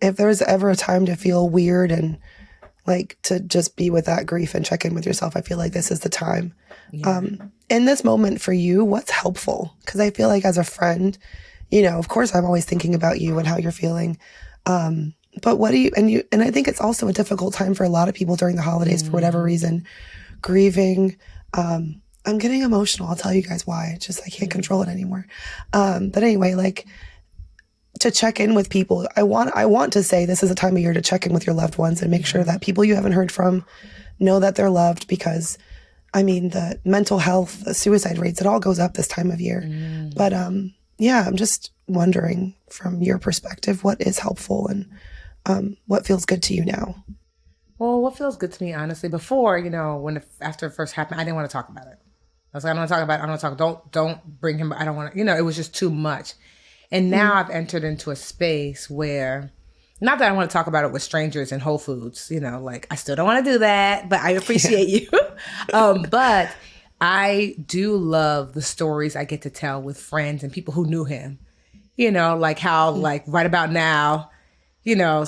if there's ever a time to feel weird and like to just be with that grief and check in with yourself, I feel like this is the time. Yeah. In this moment for you, what's helpful? Because I feel like as a friend, you know, of course I'm always thinking about you and how you're feeling. But what do you, and I think it's also a difficult time for a lot of people during the holidays for whatever reason, grieving. I'm getting emotional. I'll tell you guys why. It's just, I can't control it anymore. But anyway, like, to check in with people. I want to say this is a time of year to check in with your loved ones and make sure that people you haven't heard from know that they're loved, because I mean, the mental health, the suicide rates, it all goes up this time of year. But yeah, I'm just wondering from your perspective, what is helpful and what feels good to you now? Well, what feels good to me, honestly, before, you know, after it first happened, I didn't want to talk about it. I was like, I don't want to talk about it. I don't want to talk. Don't bring him. I don't want to, you know, it was just too much. And now I've entered into a space where, not that I want to talk about it with strangers in Whole Foods, you know, like I still don't want to do that, but I appreciate you. But I do love the stories I get to tell with friends and people who knew him, you know, like how like right about now, you know,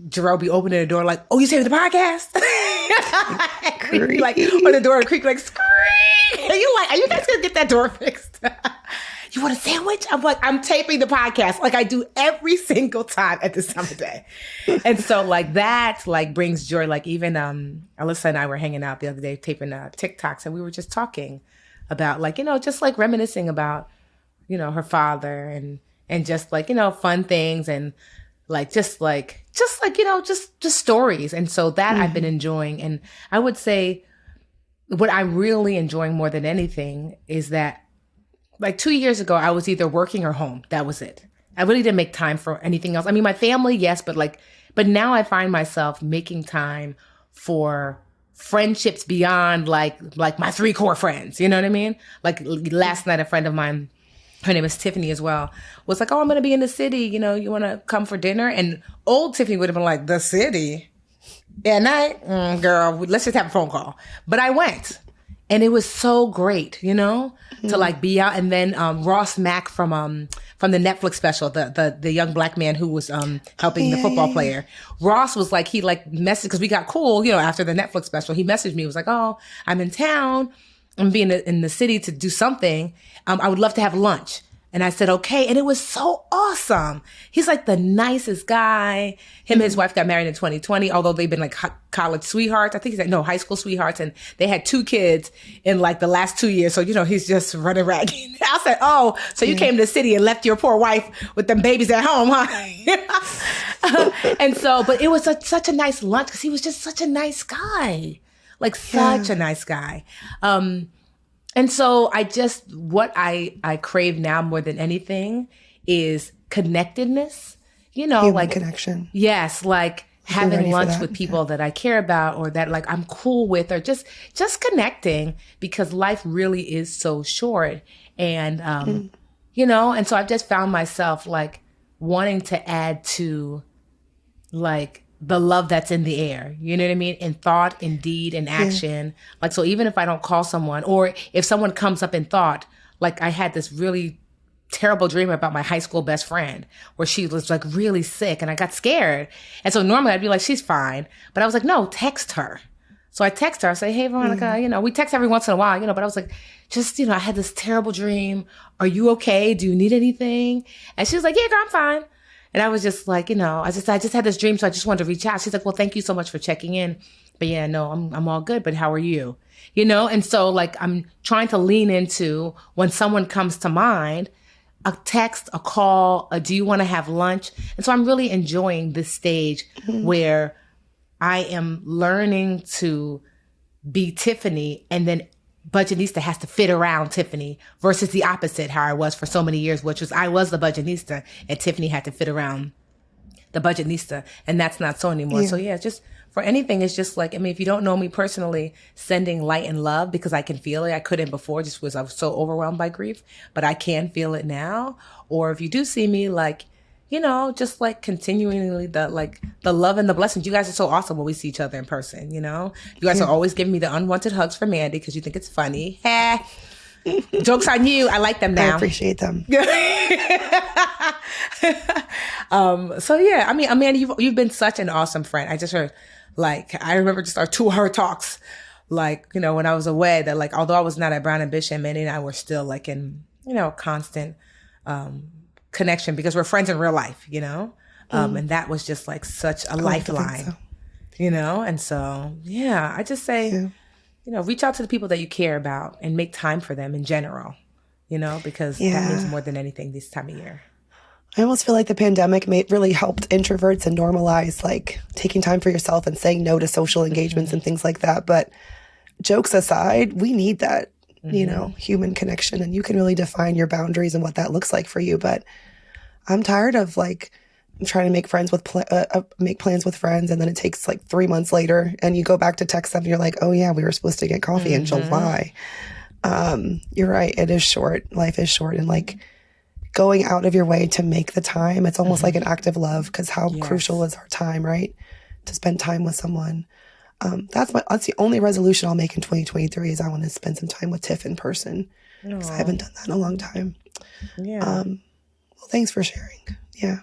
Jerome be opening the door like, oh, you saved the podcast? Like, or the door creak like, scream. Are you guys going to get that door fixed? You want a sandwich? I'm like, I'm taping the podcast like I do every single time at this time of day. And so like that like brings joy. Like even Alyssa and I were hanging out the other day taping TikToks, and we were just talking about like, you know, just like reminiscing about, you know, her father and just like, you know, fun things and like just like, you know, just stories. And so that I've been enjoying. And I would say what I'm really enjoying more than anything is that like 2 years ago, I was either working or home. That was it. I really didn't make time for anything else. I mean, my family, yes, but now I find myself making time for friendships beyond like my 3 core friends. You know what I mean? Like last night, a friend of mine, her name is Tiffany as well, was like, oh, I'm going to be in the city. You know, you want to come for dinner? And old Tiffany would have been like, the city? At night? Girl, let's just have a phone call. But I went. And it was so great, you know, to like be out. And then Ross Mack from the Netflix special, the young black man who was helping the football player. Ross was like, he like messaged, because we got cool, you know, after the Netflix special. He messaged me. He was like, oh, I'm in town. I'm being in the city to do something. I would love to have lunch. And I said, okay. And it was so awesome. He's like the nicest guy. Him and his wife got married in 2020, although they've been like college sweethearts. I think he said, no, high school sweethearts. And they had 2 kids in like the last 2 years. So, you know, he's just running ragged. I said, oh, so you came to the city and left your poor wife with them babies at home, huh? And so, but it was such a nice lunch because he was just such a nice guy. Like such a nice guy. And so what I crave now more than anything is connectedness, you know, Human like connection. Yes. Like having lunch with people that I care about or that like I'm cool with, or just connecting, because life really is so short. And, you know, and so I've just found myself like wanting to add to like the love that's in the air, you know what I mean? In thought, in deed, in action. Like, so even if I don't call someone, or if someone comes up in thought, like I had this really terrible dream about my high school best friend where she was like really sick and I got scared. And so normally I'd be like, she's fine. But I was like, no, text her. So I text her, I say, hey, Veronica, you know, we text every once in a while, you know, but I was like, just, you know, I had this terrible dream. Are you okay? Do you need anything? And she was like, yeah, girl, I'm fine. And I was just like, you know, I just had this dream, so I just wanted to reach out. She's like, well, thank you so much for checking in. But yeah, no, I'm all good. But how are you? You know? And so like, I'm trying to lean into when someone comes to mind, a text, a call, a do you want to have lunch? And so I'm really enjoying this stage where I am learning to be Tiffany, and then Budgetnista has to fit around Tiffany, versus the opposite, how I was for so many years, which was I was the Budgetnista and Tiffany had to fit around the Budgetnista. And that's not so anymore. So yeah, just for anything, it's just like, I mean, if you don't know me personally, sending light and love, because I can feel it. I couldn't before, just because I was so overwhelmed by grief, but I can feel it now. Or if you do see me, like, you know, just like continually the love and the blessings. You guys are so awesome when we see each other in person, you know? You guys are always giving me the unwanted hugs for Mandi because you think it's funny. Joke's on you. I like them now. I appreciate them. So yeah, I mean, Amanda, you've been such an awesome friend. I just heard, like, I remember just our 2 hour talks, like, when I was away, that, like, although I was not at Brown Ambition, Mandy and I were still, like, in, constant connection because we're friends in real life, and that was just like such a I like to think so. lifeline, and so yeah, I just say, Yeah. reach out to the people that you care about and make time for them in general, because that means Yeah. more than anything this time of year. I almost feel like the pandemic really helped introverts and normalize like taking time for yourself and saying no to social engagements and things like that. But jokes aside, we need that, human connection, and you can really define your boundaries and what that looks like for you. But I'm tired of like trying to make friends with make plans with friends, and then it takes like 3 months later, and you go back to text them, and you're like, oh yeah, we were supposed to get coffee in July. You're right. It is short. Life is short, and like going out of your way to make the time, it's almost like an act of love, because how crucial is our time, right? To spend time with someone. That's the only resolution I'll make in 2023 is I want to spend some time with Tiff in person, because I haven't done that in a long time. Yeah. Well, thanks for sharing. Yeah.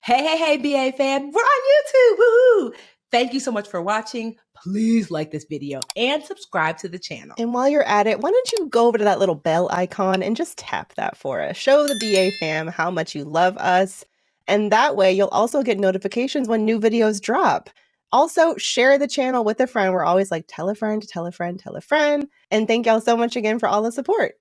Hey, BA fam, we're on YouTube. Woohoo! Thank you so much for watching. Please like this video and subscribe to the channel. And while you're at it, why don't you go over to that little bell icon and just tap that for us. Show the BA fam how much you love us. And that way you'll also get notifications when new videos drop. Also, share the channel with a friend. We're always like, tell a friend, tell a friend, tell a friend. And thank y'all so much again for all the support.